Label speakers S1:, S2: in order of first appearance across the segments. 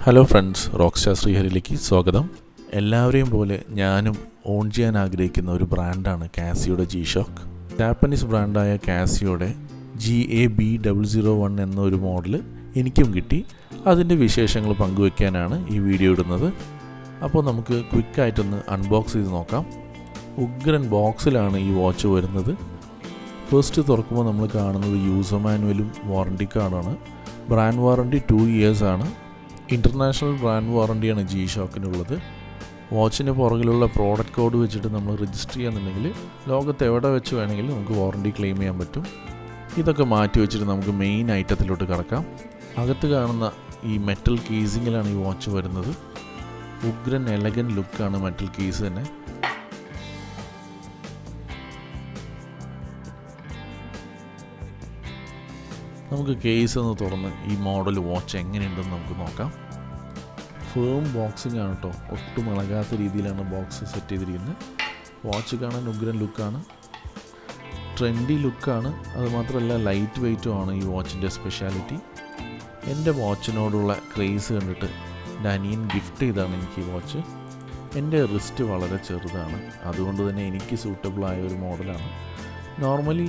S1: Hello friends, rockstar ശ്രീഹരിയിലേക്ക് സ്വാഗതം. എല്ലാവരെയും പോലെ ഞാനും ഓൺ ചെയ്യാൻ ആഗ്രഹിക്കുന്ന ഒരു ബ്രാൻഡാണ് കാസിയോയുടെ G-Shock. ജാപ്പനീസ് ബ്രാൻഡായ കാസിയോയുടെ GA-B001 എന്ന ഒരു മോഡൽ എനിക്കും കിട്ടി. അതിൻ്റെ വിശേഷങ്ങൾ പങ്കുവയ്ക്കാനാണ് ഈ വീഡിയോ ഇടുന്നത്. അപ്പോൾ നമുക്ക് ക്വിക്കായിട്ടൊന്ന് അൺബോക്സ് ചെയ്ത് നോക്കാം. ഉഗ്രൻ ബോക്സിലാണ് ഈ വാച്ച് വരുന്നത്. ഫസ്റ്റ് തുറക്കുമ്പോൾ നമ്മൾ കാണുന്നത് യൂസർ മാനുവലും വാറണ്ടി കാർഡാണ്. ബ്രാൻഡ് വാറണ്ടി 2 years ആണ്. ഇൻ്റർനാഷണൽ ബ്രാൻഡ് വാറണ്ടിയാണ് G-Shockനുള്ളത്. വാച്ചിന് പുറകിലുള്ള പ്രോഡക്റ്റ് കോഡ് വെച്ചിട്ട് നമ്മൾ രജിസ്റ്റർ ചെയ്യാന്നുണ്ടെങ്കിൽ ലോകത്ത് എവിടെ വെച്ച് വേണമെങ്കിലും നമുക്ക് വാറണ്ടി ക്ലെയിം ചെയ്യാൻ പറ്റും. ഇതൊക്കെ മാറ്റി വെച്ചിട്ട് നമുക്ക് മെയിൻ ഐറ്റത്തിലോട്ട് കിടക്കാം. അകത്ത് കാണുന്ന ഈ മെറ്റൽ കേസിങ്ങിലാണ് ഈ വാച്ച് വരുന്നത്. ഉഗ്രൻ എലഗൻ ലുക്കാണ് മെറ്റൽ കേസ് തന്നെ. നമുക്ക് കേസ് ഒന്ന് തുറന്ന് ഈ മോഡൽ വാച്ച് എങ്ങനെയുണ്ടെന്ന് നമുക്ക് നോക്കാം. ഫേം ബോക്സിംഗ് ആണ് കേട്ടോ, ഒട്ടും ഇളകാത്ത രീതിയിലാണ് ബോക്സ് സെറ്റ് ചെയ്തിരിക്കുന്നത്. വാച്ച് കാണാൻ ഉഗ്രൻ ലുക്കാണ്, ട്രെൻഡി ലുക്കാണ്. അതുമാത്രമല്ല ലൈറ്റ് വെയ്റ്റും ആണ് ഈ വാച്ചിൻ്റെ സ്പെഷ്യാലിറ്റി. എൻ്റെ വാച്ചിനോടുള്ള ക്രേസ് കണ്ടിട്ട് എൻ്റെ അനിയൻ ഗിഫ്റ്റ് ചെയ്താണ് എനിക്ക് ഈ വാച്ച്. എൻ്റെ റിസ്റ്റ് വളരെ ചെറുതാണ്, അതുകൊണ്ട് തന്നെ എനിക്ക് സൂട്ടബിളായ ഒരു മോഡലാണ്. നോർമലി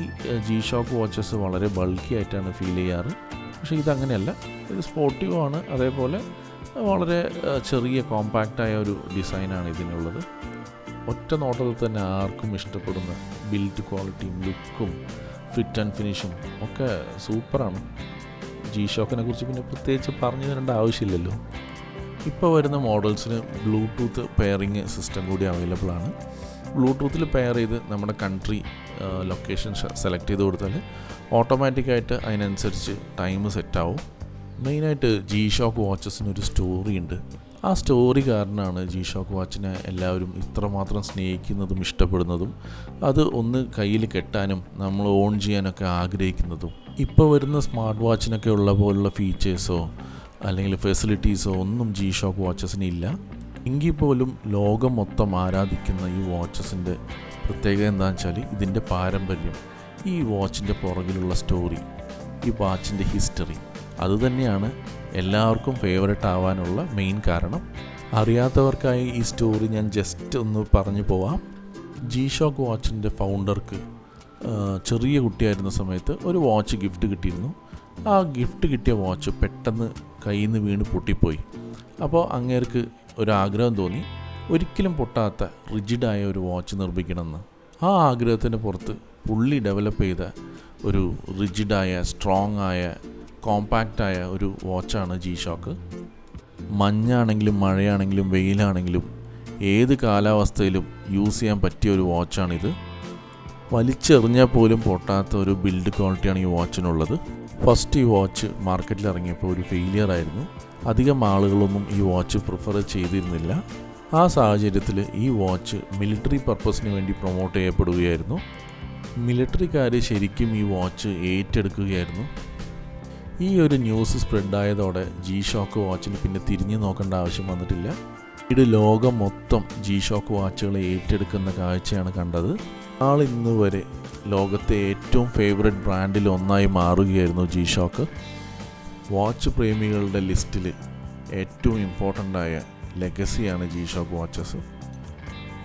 S1: G-Shock വാച്ചസ് വളരെ ബൾക്കി ആയിട്ടാണ് ഫീൽ ചെയ്യാറ്, പക്ഷേ ഇതങ്ങനെയല്ല. ഇത് സ്പോർട്ടീവാണ്, അതേപോലെ വളരെ ചെറിയ കോമ്പാക്റ്റായ ഒരു ഡിസൈനാണ് ഇതിനുള്ളത്. ഒറ്റ നോട്ടത്തിൽ തന്നെ ആർക്കും ഇഷ്ടപ്പെടുന്ന ബിൽഡ് ക്വാളിറ്റിയും ലുക്കും ഫിറ്റ് ആൻഡ് ഫിനിഷും ഒക്കെ സൂപ്പറാണ്. G-Shockനെ കുറിച്ച് പിന്നെ പ്രത്യേകിച്ച് പറഞ്ഞു തരേണ്ട ആവശ്യമില്ലല്ലോ. ഇപ്പോൾ വരുന്ന മോഡൽസിന് ബ്ലൂടൂത്ത് പെയറിങ് സിസ്റ്റം കൂടി അവൈലബിൾ ആണ്. ബ്ലൂടൂത്തിൽ പെയർ ചെയ്ത് നമ്മുടെ കൺട്രി ലൊക്കേഷൻ സെലക്ട് ചെയ്ത് കൊടുത്താൽ ഓട്ടോമാറ്റിക്കായിട്ട് അതിനനുസരിച്ച് ടൈം സെറ്റാവും. മെയിനായിട്ട് G-Shock വാച്ചസിനൊരു സ്റ്റോറി ഉണ്ട്. ആ സ്റ്റോറി കാരണമാണ് G-Shock വാച്ചിനെ എല്ലാവരും ഇത്രമാത്രം സ്നേഹിക്കുന്നതും ഇഷ്ടപ്പെടുന്നതും അത് ഒന്ന് കയ്യിൽ കെട്ടാനും നമ്മൾ ഓൺ ചെയ്യാനൊക്കെ ആഗ്രഹിക്കുന്നതും. ഇപ്പോൾ വരുന്ന സ്മാർട്ട് വാച്ചിനൊക്കെ ഉള്ള പോലുള്ള ഫീച്ചേഴ്സോ അല്ലെങ്കിൽ ഫെസിലിറ്റീസോ ഒന്നും G-Shock വാച്ചസിന് ഇല്ല. എങ്കിൽ പോലും ലോകം മൊത്തം ആരാധിക്കുന്ന ഈ വാച്ചസിൻ്റെ പ്രത്യേകത എന്താണെന്ന് വെച്ചാൽ ഇതിൻ്റെ പാരമ്പര്യം, ഈ വാച്ചിൻ്റെ പുറകിലുള്ള സ്റ്റോറി, ഈ വാച്ചിൻ്റെ ഹിസ്റ്ററി. അതുതന്നെയാണ് എല്ലാവർക്കും ഫേവറേറ്റ് ആവാനുള്ള മെയിൻ കാരണം. അറിയാത്തവർക്കായി ഈ സ്റ്റോറി ഞാൻ ജസ്റ്റ് ഒന്ന് പറഞ്ഞു പോവാം. G-Shock വാച്ചിൻ്റെ ഫൗണ്ടർക്ക് ചെറിയ കുട്ടിയായിരുന്ന സമയത്ത് ഒരു വാച്ച് ഗിഫ്റ്റ് കിട്ടിയിരുന്നു. ആ ഗിഫ്റ്റ് കിട്ടിയ വാച്ച് പെട്ടെന്ന് കയ്യിൽ നിന്ന് വീണ് പൊട്ടിപ്പോയി. അപ്പോൾ അങ്ങേർക്ക് ഒരാഗ്രഹം തോന്നി, ഒരിക്കലും പൊട്ടാത്ത റിജിഡായ ഒരു വാച്ച് നിർമ്മിക്കണമെന്ന്. ആ ആഗ്രഹത്തിൻ്റെ പുറത്ത് പുള്ളി ഡെവലപ്പ് ചെയ്ത ഒരു റിജിഡായ, സ്ട്രോങ് ആയ, കോമ്പാക്റ്റായ ഒരു വാച്ചാണ് G-Shock. മഞ്ഞാണെങ്കിലും മഴയാണെങ്കിലും വെയിലാണെങ്കിലും ഏത് കാലാവസ്ഥയിലും യൂസ് ചെയ്യാൻ പറ്റിയ ഒരു വാച്ചാണിത്. വലിച്ചെറിഞ്ഞാൽ പോലും പൊട്ടാത്ത ഒരു ബിൽഡ് ക്വാളിറ്റിയാണ് ഈ വാച്ചിനുള്ളത്. ഫസ്റ്റ് ഈ വാച്ച് മാർക്കറ്റിൽ ഇറങ്ങിയപ്പോൾ ഒരു ഫെയിലിയർ ആയിരുന്നു. അധികം ആളുകളൊന്നും ഈ വാച്ച് പ്രിഫർ ചെയ്തിരുന്നില്ല. ആ സാഹചര്യത്തിൽ ഈ വാച്ച് മിലിറ്ററി പർപ്പസിന് വേണ്ടി പ്രൊമോട്ട് ചെയ്യപ്പെടുകയായിരുന്നു. മിലിറ്ററിക്കാർ ശരിക്കും ഈ വാച്ച് ഏറ്റെടുക്കുകയായിരുന്നു. ഈ ഒരു ന്യൂസ് സ്പ്രെഡായതോടെ G-Shock വാച്ചിന് പിന്നെ തിരിഞ്ഞു നോക്കേണ്ട ആവശ്യം വന്നിട്ടില്ല. ഇത് ലോകം മൊത്തം G-Shock വാച്ചുകളെ ഏറ്റെടുക്കുന്ന കാഴ്ചയാണ് കണ്ടത്. ഇന്ന് വരെ ലോകത്തെ ഏറ്റവും ഫേവറേറ്റ് ബ്രാൻഡിൽ ഒന്നായി മാറുകയായിരുന്നു G-Shock. വാച്ച് പ്രേമികളുടെ ലിസ്റ്റിൽ ഏറ്റവും ഇമ്പോർട്ടൻ്റായ ലെഗസിയാണ് G-Shock വാച്ചസ്.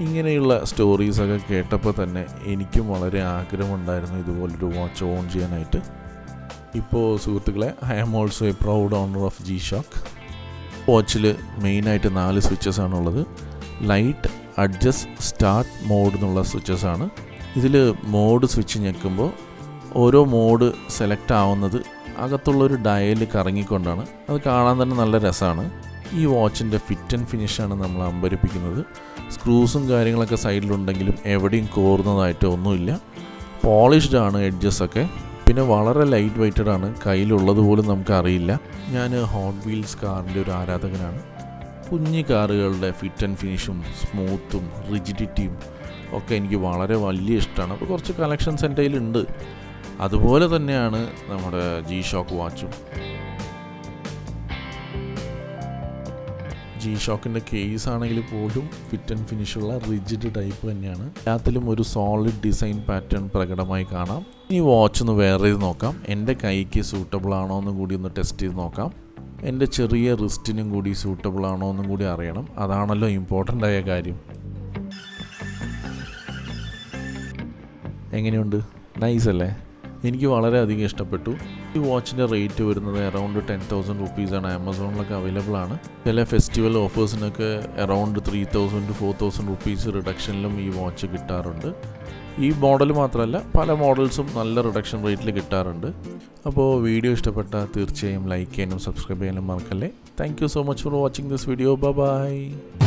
S1: ഇങ്ങനെയുള്ള സ്റ്റോറീസൊക്കെ കേട്ടപ്പോൾ തന്നെ എനിക്കും വളരെ ആഗ്രഹമുണ്ടായിരുന്നു ഇതുപോലൊരു വാച്ച് ഓൺ ചെയ്യാനായിട്ട്. ഇപ്പോൾ സുഹൃത്തുക്കളെ, I am also a proud owner of G-Shock. വാച്ചിൽ മെയിനായിട്ട് 4 സ്വിച്ചസ് ആണുള്ളത്. ലൈറ്റ്, അഡ്ജസ്റ്റ്, സ്റ്റാർട്ട്, മോഡ് എന്നുള്ള സ്വിച്ചസാണ്. ഇതിൽ മോഡ് സ്വിച്ച് ഞെക്കുമ്പോൾ ഓരോ മോഡ് സെലക്ട് ആവുന്നത് അകത്തുള്ളൊരു ഡയൽ കറങ്ങിക്കൊണ്ടാണ്. അത് കാണാൻ തന്നെ നല്ല രസമാണ്. ഈ വാച്ചിൻ്റെ ഫിറ്റ് ആൻഡ് ഫിനിഷാണ് നമ്മൾ അമ്പരിപ്പിക്കുന്നത്. സ്ക്രൂസും കാര്യങ്ങളൊക്കെ സൈഡിലുണ്ടെങ്കിലും എവിടെയും കോർന്നതായിട്ട് ഒന്നുമില്ല. പോളിഷ്ഡ് ആണ് എഡ്ജസൊക്കെ. പിന്നെ വളരെ ലൈറ്റ് വെയ്റ്റഡ് ആണ്, കയ്യിലുള്ളത് പോലും നമുക്കറിയില്ല. ഞാൻ ഹോട്ട് വീൽസ് കാറിൻ്റെ ഒരു ആരാധകനാണ്. കുഞ്ഞു കാറുകളുടെ ഫിറ്റ് ആൻഡ് ഫിനിഷും സ്മൂത്തും റിജിഡിറ്റിയും ഒക്കെ എനിക്ക് വളരെ വലിയ ഇഷ്ടമാണ്. അപ്പോൾ കുറച്ച് കളക്ഷൻസ് എൻ്റെ കയ്യിലുണ്ട്. അതുപോലെ തന്നെയാണ് നമ്മുടെ G-Shock വാച്ചും. G-Shockൻ്റെ കേസ് ആണെങ്കിൽ പോലും ഫിറ്റ് ആൻഡ് ഫിനിഷുള്ള റിജിഡ് ടൈപ്പ് തന്നെയാണ്. എല്ലാത്തിലും ഒരു സോളിഡ് ഡിസൈൻ പാറ്റേൺ പ്രകടമായി കാണാം. ഈ വാച്ച് ഒന്ന് വെയർ ചെയ്ത് നോക്കാം. എൻ്റെ കൈക്ക് സൂട്ടബിൾ ആണോ എന്ന് കൂടി ഒന്ന് ടെസ്റ്റ് ചെയ്ത് നോക്കാം. എൻ്റെ ചെറിയ റിസ്റ്റിനും കൂടി സൂട്ടബിൾ ആണോ എന്നും കൂടി അറിയണം. അതാണല്ലോ ഇമ്പോർട്ടൻ്റ് ആയ കാര്യം. എങ്ങനെയുണ്ട്? നൈസ് അല്ലേ? എനിക്ക് വളരെയധികം ഇഷ്ടപ്പെട്ടു. ഈ വാച്ചിൻ്റെ റേറ്റ് വരുന്നത് അറൗണ്ട് 10,000 റുപ്പീസാണ്. ആമസോണിലൊക്കെ അവൈലബിൾ ആണ്. ചില ഫെസ്റ്റിവൽ ഓഫേഴ്സിനൊക്കെ അറൗണ്ട് 3,000 to 4,000 റുപ്പീസ് റിഡക്ഷനിലും ഈ വാച്ച് കിട്ടാറുണ്ട്. ഈ മോഡൽ മാത്രമല്ല, പല മോഡൽസും നല്ല റിഡക്ഷൻ റേറ്റിൽ കിട്ടാറുണ്ട്. അപ്പോൾ വീഡിയോ ഇഷ്ടപ്പെട്ടാൽ തീർച്ചയായും ലൈക്ക് ചെയ്യാനും സബ്സ്ക്രൈബ് ചെയ്യാനും മറക്കല്ലേ. Thank you so much for watching this video. By.